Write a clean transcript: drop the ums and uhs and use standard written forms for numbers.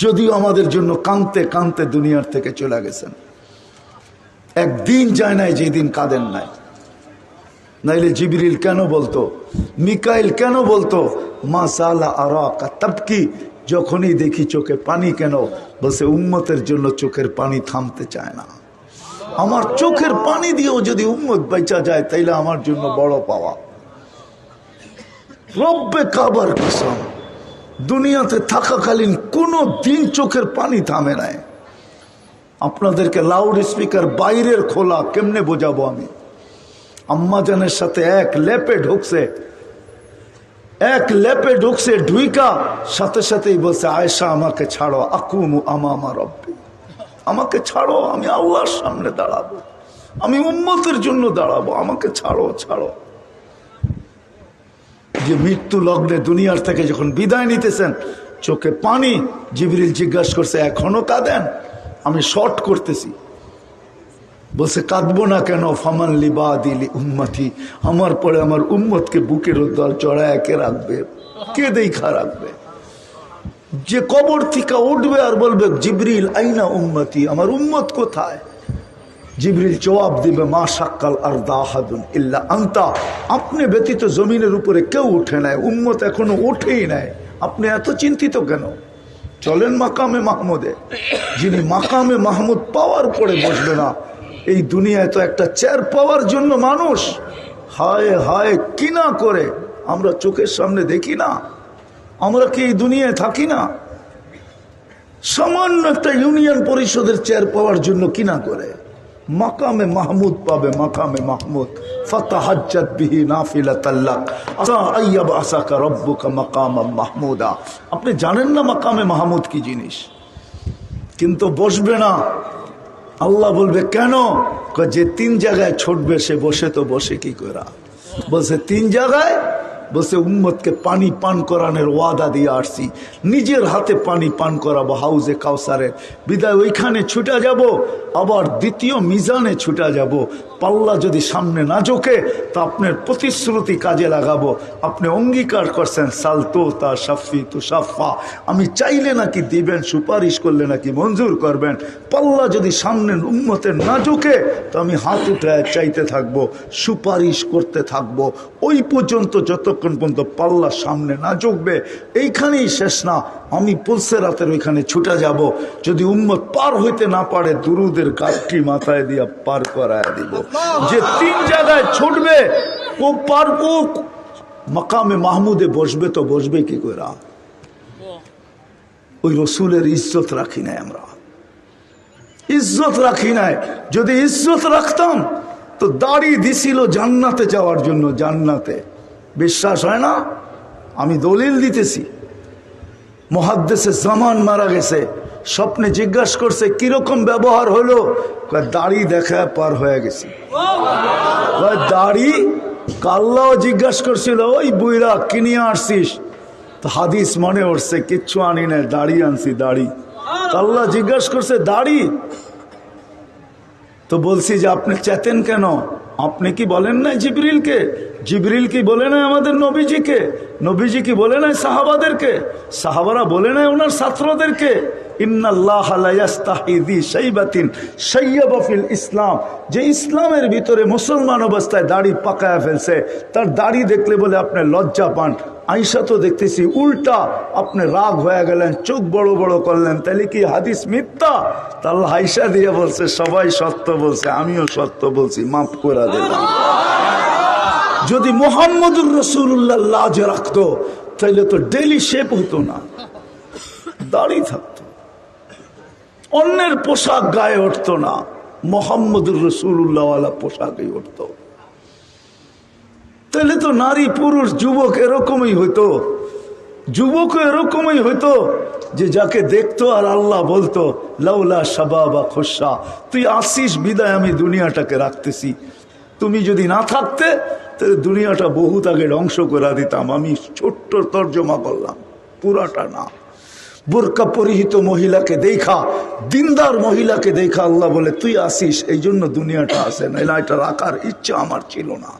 যদিও আমাদের জন্য কাঁদতে কাঁদতে দুনিয়ার থেকে চলে গেছেন। একদিন যায় নাই যেদিন কাঁদেন নাই। নাইলে জিবরিল কেন বলতো, মিকাইল কেন বলতো মা সালা আরাকা তাবকি, যখনই দেখি চোখে পানি কেন? বলছে উম্মতের জন্য চোখের পানি থামতে চায় না। আমার চোখের পানি দিয়েও যদি উম্মত বেঁচা যায় তাইলে আমার জন্য বড় পাওয়া। রব্বে কাবার কসম, দুনিয়াতে থাকাকালীন কোনো দিন চোখের পানি থামে নাই। আপনাদেরকে লাউড স্পিকার বাইরের খোলা কেমনে বোঝাবো আমি? আম্মাজানের সাথে এক লেপে ঢুকছে, ঢুইকা সাথে সাথেই বলছে আয়েশা আমাকে ছাড়ো, আকুমু আমামা রব্বি, আমাকে ছাড়ো, আমি আল্লাহর সামনে দাঁড়াবো, আমি উম্মতের জন্য দাঁড়াবো, আমাকে ছাড়ো ছাড়ো। যে মৃত্যু লগ্নে দুনিয়ার থেকে যখন বিদায় নিতেছেন, চোখে পানি। জিবরিল জিজ্ঞাসা করছে এখনো কাঁদেন? আমি শর্ট করতেছি। বলছে কাঁদবো না কেন? ফামান লিবাদিলি উম্মতি, আমার পরে আমার উম্মতকে বুকের উদ্ধার চড়ায় কে রাখবে, কে দেখা রাখবে? যে কবর থেকে উঠবে আর বলবে জিবরিল আইনা উম্মতি, আমার উম্মত কোথায়? জিবরিল জবাব দিবে মা শাক্কাল আরদা আহাদুন ইল্লা আনতা, আপনি ব্যতীত জমিনের উপরে কেউ উঠে নাই, উম্মত এখনো ওঠেই নাই, আপনি এত চিন্তিত কেন? চলেন মাকামে মাহমুদে। যিনি মাকামে মাহমুদ পাওয়ার পরে বসবে না, এই দুনিয়ায় তো একটা চেয়ার পাওয়ার জন্য মানুষ হায় হায় কিনা করে। আমরা চোখের সামনে দেখি না? আমরা কি এই দুনিয়ায় থাকি না? সামান্য একটা ইউনিয়ন পরিষদের চেয়ার পাওয়ার জন্য কিনা করে। মাকামে মাহমুদ পাবে, মাকামে মাহমুদ। ফাতাহাজ্জাত বিহি নাফিলাতাল লাক আসা আইয়াব আসাকা রব্বুকা মাকামাম মাহমুদা। আপনি জানেন না মাকামে মাহমুদ কি জিনিস? কিন্তু বসবে না। আল্লাহ বলবে কেন? যে 3 জায়গায় ছুটবে সে বসে তো বসে কি করা? বলছে 3 জায়গায়। বলছে উম্মতকে পানি পান করানোর ওয়াদা দিয়ে আসছি, নিজের হাতে পানি পান করাবো হাউজে কাউসারের। বিদায় ওইখানে ছুটা যাব, আবার দ্বিতীয় মিজানে ছুটা যাব। পাল্লা যদি সামনে না ঝোঁকে তা আপনার প্রতিশ্রুতি কাজে লাগাবো। আপনি অঙ্গীকার করছেন সালতো তা সাফি তু সাফা, আমি চাইলে নাকি দিবেন, সুপারিশ করলে নাকি মঞ্জুর করবেন। পাল্লা যদি সামনে উম্মতের না ঝোঁকে তো আমি হাত উঠে চাইতে থাকবো, সুপারিশ করতে থাকবো ওই পর্যন্ত, যতক্ষণ পর্যন্ত পাল্লা সামনে না ঝুঁকবে। এইখানেই শেষ না, আমি পুলসে রাতের ওইখানে ছুটে যাব। যদি উম্মত পার হইতে না পারে দুরুদের গাছটি মাথায় দিয়া পার করায় দিব। যে 3 জায়গায় ছুটবে ও পারবো। মাকামে মাহমুদে বসবে তো বসবে কি করে? ওই রসুলের ইজ্জত রাখি নাই আমরা, ইজ্জত রাখি নাই। যদি ইজ্জত রাখতাম তো দাড়ি দিছিল জান্নাতে যাওয়ার জন্য। জান্নাতে বিশ্বাস হয় না? আমি দলিল দিতেছি। মুহাদ্দিসে জামান মারা গেছে, স্বপ্নে জিজ্ঞাসা করছে কিরকম ব্যবহার হলো? দাড়ি দেখা পার হয়ে গেছি। দাড়ি কাল্লাও জিজ্ঞাসা করছিল ওই বুইরা কিনিয়ে আসছিস? তো হাদিস মনে উঠছে কিচ্ছু আনি না, দাড়ি আনছি দাড়ি। কাল্লা জিজ্ঞাসা করছে দাড়ি? তো বলছি যে আপনি চেতেন কেন? আপনি কি বলেন নাই জিবরিলকে? জিবরিল কি বলে নাই আমাদের নবীজিকে? নবীজি কি বলে নাই সাহাবাদেরকে? সাহাবারা বলে নাই ওনার ছাত্রদেরকে? ইন্নাল্লাহা লা ইস্তাহি যি শাইবাতিন শাইয়াবা ফিল ইসলাম, যে ইসলামের ভিতরে মুসলমান অবস্থায় দাড়ি পাকায়া ফেলছে, তার দাড়ি দেখলে বলে আপনি লজ্জা পান। আয়েশা তো দেখতেছি উল্টা, আপনি রাগ হয়ে গেলেন, চোখ বড় বড় করলেন, তাহলে কি হাদিস মিথ্যা? তাহলে আয়েশা দিয়ে বলছে সবাই সত্য বলছে, আমিও সত্য বলছি, মাফ করে দিলাম। যদি মুহাম্মদুর রাসূলুল্লাহ লাজ রাখতো তাহলে তো ডেইলি শেপ হতো না, দাড়ি থাকতো, অন্যের পোশাক গায়ে উঠতো না, মুহাম্মদুর রাসূলুল্লাহ ওয়ালা পোশাকই উঠতো। তাহলে তো নারী পুরুষ যুবক এরকমই হইতো, যুবক এরকমই হইতো যে যাকে দেখতো আর আল্লাহ বলতো লাউলা শাবাবা খুশা, তুই আসিস বিদায় আমি দুনিয়াটাকে রাখতেছি, তুমি যদি না থাকতে তাহলে দুনিয়াটা বহুত আগে ধ্বংস করে দিতাম। আমি ছোট্ট তর্জমা করলাম, পুরাটা না। বোরকা পরিহিত মহিলাকে দেখা, দিনদার মহিলাকে দেখা আল্লাহ বলে তুই আসিস, এই জন্য দুনিয়াটা আসে না, এটা রাখার ইচ্ছা আমার ছিল না।